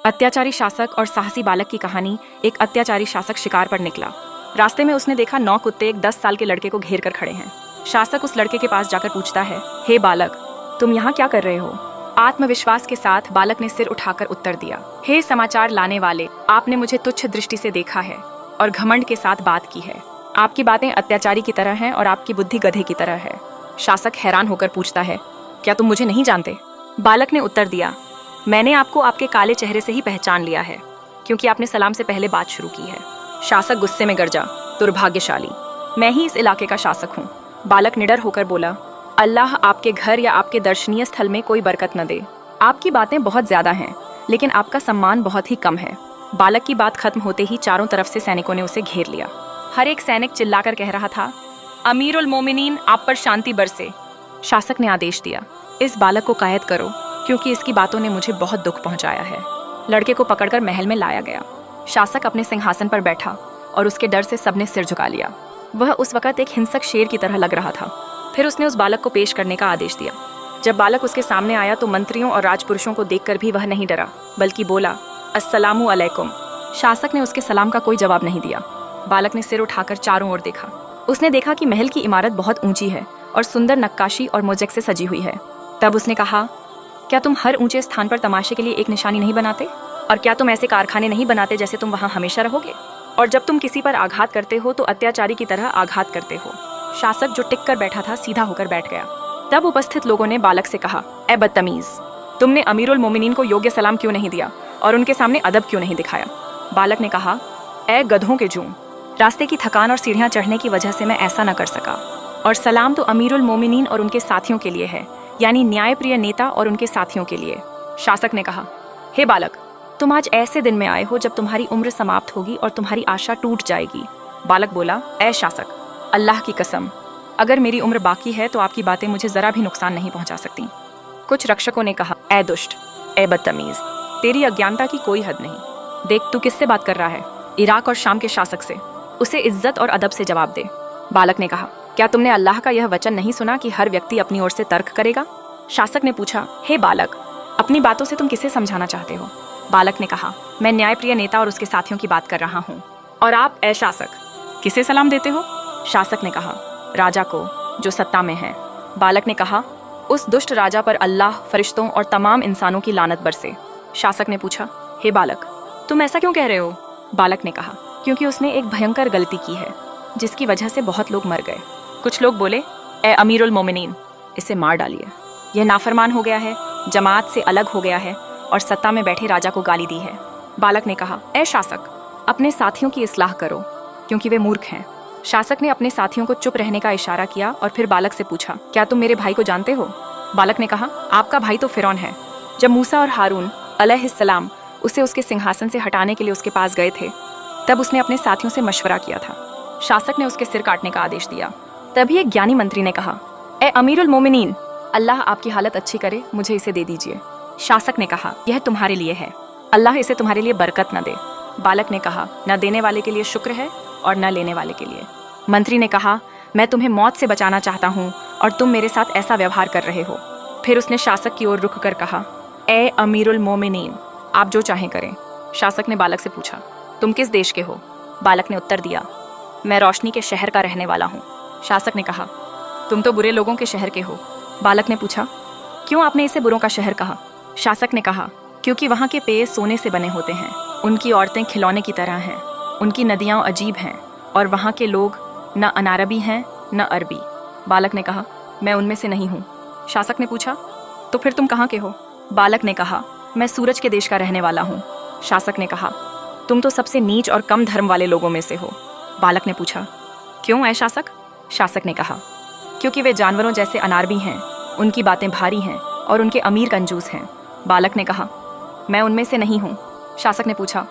अत्याचारी शासक और साहसी बालक की कहानी। एक अत्याचारी शासक शिकार पर निकला। रास्ते में उसने देखा 9 कुत्ते एक 10 साल के लड़के को घेर कर खड़े हैं। शासक उस लड़के के पास जाकर पूछता है, हे बालक, तुम यहाँ क्या कर रहे हो? आत्मविश्वास के साथ बालक ने सिर उठाकर उत्तर दिया, हे समाचार लाने वाले, आपने मुझे तुच्छ दृष्टि से देखा है और घमंड के साथ बात की है। आपकी बातें अत्याचारी की तरह हैं और आपकी बुद्धि गधे की तरह है। शासक हैरान होकर पूछता है, क्या तुम मुझे नहीं जानते? बालक ने उत्तर दिया, मैंने आपको आपके काले चेहरे से ही पहचान लिया है, क्योंकि आपने सलाम से पहले बात शुरू की है। शासक गुस्से में गरजा, दुर्भाग्यशाली, मैं ही इस इलाके का शासक हूँ। बालक निडर होकर बोला, अल्लाह आपके घर या आपके दर्शनीय स्थल में कोई बरकत न दे। आपकी बातें बहुत ज्यादा हैं, लेकिन आपका सम्मान बहुत ही कम है। बालक की बात खत्म होते ही चारों तरफ से सैनिकों ने उसे घेर लिया। हर एक सैनिक चिल्लाकर कह रहा था, अमीरुल मोमिनीन, आप पर शांति बरसे। शासक ने आदेश दिया, इस बालक को कैद करो, क्योंकि इसकी बातों ने मुझे बहुत दुख पहुंचाया है। लड़के को पकड़कर महल में लाया गया। शासक अपने सिंहासन पर बैठा और उसके डर से सबने सिर झुका लिया। वह उस वक्त एक हिंसक शेर की तरह लग रहा था। फिर उसने उस बालक को पेश करने का आदेश दिया। जब बालक उसके सामने आया तो मंत्रियों और राजपुरुषों को देखकर भी वह नहीं डरा, बल्कि बोला, अस्सलामु अलैकुम। शासक ने उसके सलाम का कोई जवाब नहीं दिया। बालक ने सिर उठाकर चारों ओर देखा। उसने देखा कि महल की इमारत बहुत ऊंची है और सुंदर नक्काशी और मोज़ेक से सजी हुई है। तब उसने कहा, क्या तुम हर ऊंचे स्थान पर तमाशे के लिए एक निशानी नहीं बनाते? और क्या तुम ऐसे कारखाने नहीं बनाते जैसे तुम वहां हमेशा रहोगे? और जब तुम किसी पर आघात करते हो तो अत्याचारी की तरह आघात करते हो। शासक जो टिक कर बैठा था सीधा होकर बैठ गया। तब उपस्थित लोगों ने बालक से कहा, ए बदतमीज, तुमने अमीरुल मोमिनीन को योग्य सलाम क्यों नहीं दिया और उनके सामने अदब क्यों नहीं दिखाया? बालक ने कहा, ए गधों के जूं, रास्ते की थकान और सीढ़ियां चढ़ने की वजह से मैं ऐसा न कर सका। और सलाम तो अमीरुल मोमिनीन और उनके साथियों के लिए है, यानी न्यायप्रिय नेता और उनके साथियों के लिए। शासक ने कहा, हे बालक, तुम आज ऐसे दिन में आए हो जब तुम्हारी उम्र समाप्त होगी और तुम्हारी आशा टूट जाएगी। बालक बोला, ए शासक, अल्लाह की कसम, अगर मेरी उम्र बाकी है तो आपकी बातें मुझे जरा भी नुकसान नहीं पहुंचा सकती। कुछ रक्षकों ने कहा, ए दुष्ट, ए बदतमीज, तेरी अज्ञानता की कोई हद नहीं। देख, तू किससे बात कर रहा है? इराक और शाम के शासक से। उसे इज्जत और अदब से जवाब दे। बालक ने कहा, क्या तुमने अल्लाह का यह वचन नहीं सुना कि हर व्यक्ति अपनी ओर से तर्क करेगा? शासक ने पूछा, हे बालक, अपनी बातों से तुम किसे समझाना चाहते हो? बालक ने कहा, मैं न्यायप्रिय नेता और उसके साथियों की बात कर रहा हूँ। और आप, ए शासक, किसे सलाम देते हो? शासक ने कहा, राजा को, जो सत्ता में है। बालक ने कहा, उस दुष्ट राजा पर अल्लाह, फरिश्तों और तमाम इंसानों की लानत बरसे। शासक ने पूछा, हे बालक, तुम ऐसा क्यों कह रहे हो? बालक ने कहा, क्योंकि उसने एक भयंकर गलती की है, जिसकी वजह से बहुत लोग मर गए। कुछ लोग बोले, ए अमीरुल मोमिनीन, इसे मार डालिए, यह नाफरमान हो गया है, जमात से अलग हो गया है और सत्ता में बैठे राजा को गाली दी है। बालक ने कहा, ए शासक, अपने साथियों की इस्लाह करो, क्योंकि वे मूर्ख हैं। शासक ने अपने साथियों को चुप रहने का इशारा किया और फिर बालक से पूछा, क्या तुम मेरे भाई को जानते हो? बालक ने कहा, आपका भाई तो फिरौन है। जब मूसा और हारून अलैहिस्सलाम उसे उसके सिंहासन से हटाने के लिए उसके पास गए थे, तब उसने अपने साथियों से मशवरा किया था। शासक ने उसके सिर काटने का आदेश दिया। तभी एक ज्ञानी मंत्री ने कहा, ए अमीरुल मोमिनीन, अल्लाह आपकी हालत अच्छी करे, मुझे इसे दे दीजिए। शासक ने कहा, यह तुम्हारे लिए है, अल्लाह इसे तुम्हारे लिए बरकत न दे। बालक ने कहा, न देने वाले के लिए शुक्र है और न लेने वाले के लिए। मंत्री ने कहा, मैं तुम्हें मौत से बचाना चाहता हूँ और तुम मेरे साथ ऐसा व्यवहार कर रहे हो। फिर उसने शासक की ओर रुक कर कहा, ए अमीरुल मोमिनीन, आप जो चाहें करें। शासक ने बालक से पूछा, तुम किस देश के हो? बालक ने उत्तर दिया, मैं रोशनी के शहर का रहने वाला हूँ। शासक ने कहा, तुम तो बुरे लोगों के शहर के हो। बालक ने पूछा, क्यों आपने इसे बुरों का शहर कहा? शासक ने कहा, क्योंकि वहाँ के पेय सोने से बने होते हैं, उनकी औरतें खिलौने की तरह हैं, उनकी नदियाँ अजीब हैं और वहाँ के लोग न अनारबी हैं न अरबी। बालक ने कहा, मैं उनमें से नहीं हूँ। शासक ने पूछा, तो फिर तुम कहाँ के हो? बालक ने कहा, मैं सूरज के देश का रहने वाला हूँ। शासक ने कहा, तुम तो सबसे नीच और कम धर्म वाले लोगों में से हो। बालक ने पूछा, क्यों ऐ शासक? शासक ने कहा, क्योंकि वे जानवरों जैसे अनारबी हैं, उनकी बातें भारी हैं और उनके अमीर कंजूस हैं। बालक ने कहा, मैं उनमें से नहीं हूँ। शासक ने पूछा,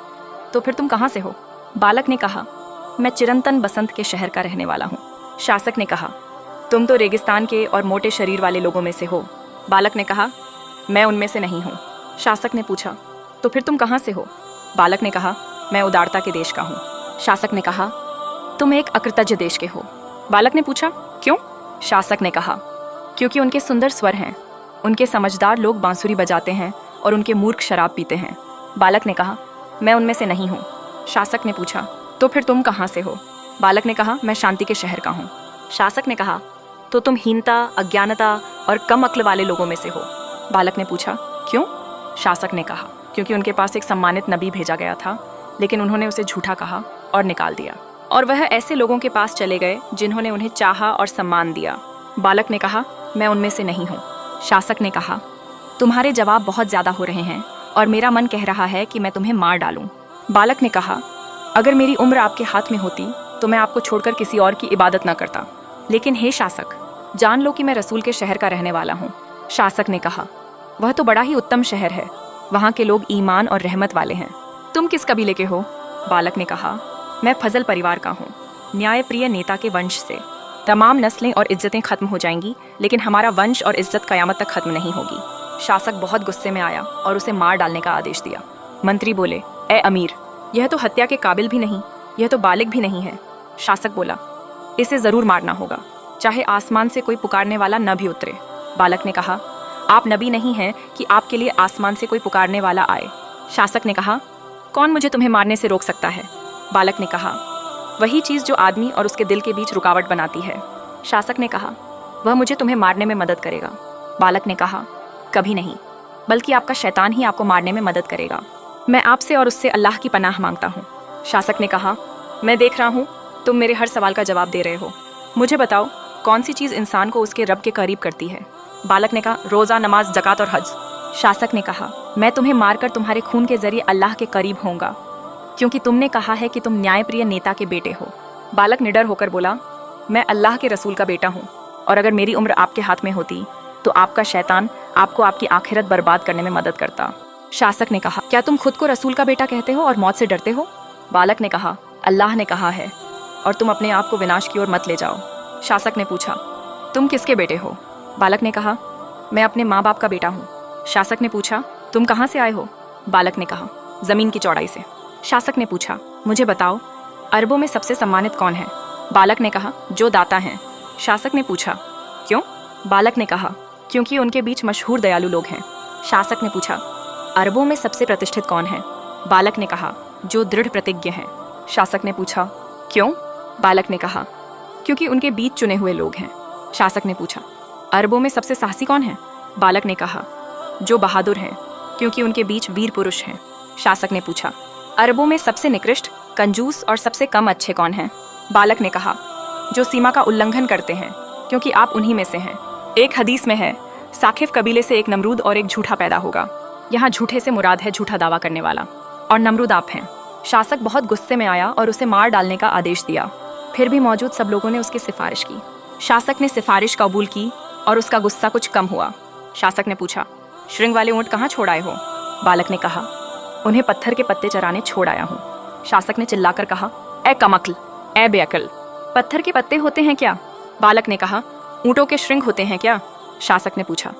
तो फिर तुम कहाँ से हो? बालक ने कहा, मैं चिरंतन बसंत के शहर का रहने वाला हूँ। शासक ने कहा, तुम तो रेगिस्तान के और मोटे शरीर वाले लोगों में से हो। बालक ने कहा, मैं उनमें से नहीं हूँ। शासक ने पूछा, तो फिर तुम कहाँ से हो? बालक ने कहा, मैं उदारता के देश का हूँ। शासक ने कहा, तुम एक अकृतज्ञ देश के हो। बालक ने पूछा, क्यों? शासक ने कहा, क्योंकि उनके सुंदर स्वर हैं, उनके समझदार लोग बांसुरी बजाते हैं और उनके मूर्ख शराब पीते हैं। बालक ने कहा, मैं उनमें से नहीं हूँ। शासक ने पूछा, तो फिर तुम कहाँ से हो? बालक ने कहा, मैं शांति के शहर का हूँ। शासक ने कहा, तो तुम हीनता, अज्ञानता और कम अक्ल वाले लोगों में से हो। बालक ने पूछा, क्यों? शासक ने कहा, क्योंकि उनके पास एक सम्मानित नबी भेजा गया था, लेकिन उन्होंने उसे झूठा कहा और निकाल दिया, और वह ऐसे लोगों के पास चले गए जिन्होंने उन्हें चाहा और सम्मान दिया। बालक ने कहा, मैं उनमें से नहीं हूँ। शासक ने कहा, तुम्हारे जवाब बहुत ज़्यादा हो रहे हैं और मेरा मन कह रहा है कि मैं तुम्हें मार डालूं। बालक ने कहा, अगर मेरी उम्र आपके हाथ में होती तो मैं आपको छोड़कर किसी और की इबादत न करता, लेकिन हे शासक, जान लो कि मैं रसूल के शहर का रहने वाला हूँ। शासक ने कहा, वह तो बड़ा ही उत्तम शहर है, वहाँ के लोग ईमान और रहमत वाले हैं। तुम किस कबीले के हो? बालक ने कहा, मैं फजल परिवार का हूँ, न्यायप्रिय नेता के वंश से। तमाम नस्लें और इज्जतें खत्म हो जाएंगी, लेकिन हमारा वंश और इज्जत कयामत तक खत्म नहीं होगी। शासक बहुत गुस्से में आया और उसे मार डालने का आदेश दिया। मंत्री बोले, ए अमीर, यह तो हत्या के काबिल भी नहीं, यह तो बालिग भी नहीं है। शासक बोला, इसे जरूर मारना होगा, चाहे आसमान से कोई पुकारने वाला न भी उतरे। बालक ने कहा, आप नबी नहीं हैं कि आपके लिए आसमान से कोई पुकारने वाला आए। शासक ने कहा, कौन मुझे तुम्हें मारने से रोक सकता है? बालक ने कहा, वही चीज़ जो आदमी और उसके दिल के बीच रुकावट बनाती है। शासक ने कहा, वह मुझे तुम्हें मारने में मदद करेगा। बालक ने कहा, कभी नहीं, बल्कि आपका शैतान ही आपको मारने में मदद करेगा। मैं आपसे और उससे अल्लाह की पनाह मांगता हूँ। शासक ने कहा, मैं देख रहा हूँ तुम मेरे हर सवाल का जवाब दे रहे हो। मुझे बताओ, कौन सी चीज़ इंसान को उसके रब के करीब करती है? बालक ने कहा, रोज़ा, नमाज, ज़कात और हज। शासक ने कहा, मैं तुम्हें मारकर तुम्हारे खून के जरिए अल्लाह के करीब होऊंगा, क्योंकि तुमने कहा है कि तुम न्यायप्रिय नेता के बेटे हो। बालक निडर होकर बोला, मैं अल्लाह के रसूल का बेटा हूँ, और अगर मेरी उम्र आपके हाथ में होती तो आपका शैतान आपको आपकी आखिरत बर्बाद करने में मदद करता। शासक ने कहा, क्या तुम खुद को रसूल का बेटा कहते हो और मौत से डरते हो? बालक ने कहा, अल्लाह ने कहा है, और तुम अपने आप को विनाश की ओर मत ले जाओ। शासक ने पूछा, तुम किसके बेटे हो? बालक ने कहा, मैं अपने माँ बाप का बेटा हूँ। शासक ने पूछा, तुम कहाँ से आए हो? बालक ने कहा, जमीन की चौड़ाई से। शासक ने पूछा, मुझे बताओ, अरबों में सबसे सम्मानित कौन है? बालक ने कहा, जो दाता हैं। शासक ने पूछा, क्यों? बालक ने कहा, क्योंकि उनके बीच मशहूर दयालु लोग हैं। शासक ने पूछा, अरबों में सबसे प्रतिष्ठित कौन है? बालक ने कहा, जो दृढ़ प्रतिज्ञ हैं। शासक ने पूछा, क्यों? बालक ने कहा, क्योंकि उनके बीच चुने हुए लोग हैं। शासक ने पूछा, अरबों में सबसे साहसी कौन है? बालक ने कहा, जो बहादुर हैं, क्योंकि उनके बीच वीर पुरुष हैं। शासक ने पूछा, अरबों में सबसे निकृष्ट, कंजूस और सबसे कम अच्छे कौन हैं? बालक ने कहा, जो सीमा का उल्लंघन करते हैं, क्योंकि आप उन्हीं में से हैं। एक हदीस में है, साकिफ कबीले से एक नमरूद और एक झूठा पैदा होगा। यहाँ झूठे से मुराद है झूठा दावा करने वाला, और नमरूद आप हैं। शासक बहुत गुस्से में आया और उसे मार डालने का आदेश दिया। फिर भी मौजूद सब लोगों ने उसकी सिफारिश की। शासक ने सिफारिश कबूल की और उसका गुस्सा कुछ कम हुआ। शासक ने पूछा, श्रृंग वाले ऊँट कहाँ छोड़ आए हो? बालक ने कहा, उन्हें पत्थर के पत्ते चराने छोड़ आया हूँ। शासक ने चिल्लाकर कहा, ए कमअक्ल, ए बेअक्ल, पत्थर के पत्ते होते हैं क्या? बालक ने कहा, ऊँटों के श्रृंग होते हैं क्या? शासक ने पूछा,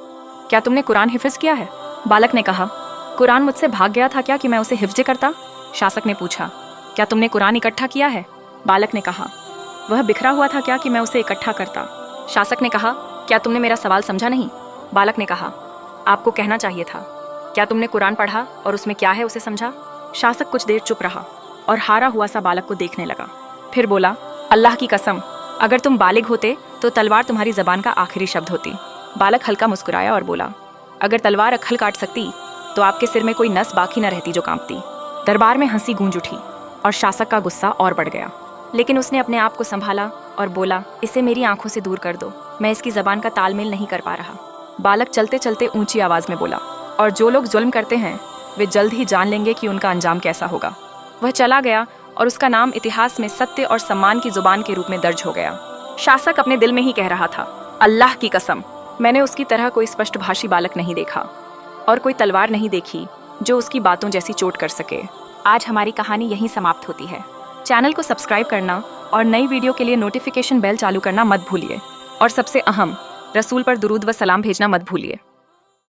क्या तुमने कुरान हिफ्ज किया है? बालक ने कहा, कुरान मुझसे भाग गया था क्या कि मैं उसे हिफ्ज करता? शासक ने पूछा, क्या तुमने कुरान इकट्ठा किया है? बालक ने कहा, वह बिखरा हुआ था क्या कि मैं उसे इकट्ठा करता? शासक ने कहा, क्या तुमने मेरा सवाल समझा नहीं? बालक ने कहा, आपको कहना चाहिए था, क्या तुमने कुरान पढ़ा और उसमें क्या है उसे समझा? शासक कुछ देर चुप रहा और हारा हुआ सा बालक को देखने लगा। फिर बोला, अल्लाह की कसम, अगर तुम बालिग होते तो तलवार तुम्हारी जबान का आखिरी शब्द होती। बालक हल्का मुस्कुराया और बोला, अगर तलवार अक्खल काट सकती तो आपके सिर में कोई नस बाकी न रहती जो कांपती। दरबार में हंसी गूंज उठी और शासक का गुस्सा और बढ़ गया, लेकिन उसने अपने आप को संभाला और बोला, इसे मेरी आंखों से दूर कर दो, मैं इसकी जबान का तालमेल नहीं कर पा रहा। बालक चलते चलते ऊंची आवाज में बोला, और जो लोग जुल्म करते हैं वे जल्द ही जान लेंगे कि उनका अंजाम कैसा होगा। वह चला गया और उसका नाम इतिहास में सत्य और सम्मान की जुबान के रूप में दर्ज हो गया। शासक अपने दिल में ही कह रहा था, अल्लाह की कसम, मैंने उसकी तरह कोई स्पष्टभाषी बालक नहीं देखा और कोई तलवार नहीं देखी जो उसकी बातों जैसी चोट कर सके। आज हमारी कहानी यहीं समाप्त होती है। चैनल को सब्सक्राइब करना और नई वीडियो के लिए नोटिफिकेशन बेल चालू करना मत भूलिए, और सबसे अहम, रसूल पर दुरूद व सलाम भेजना मत भूलिए।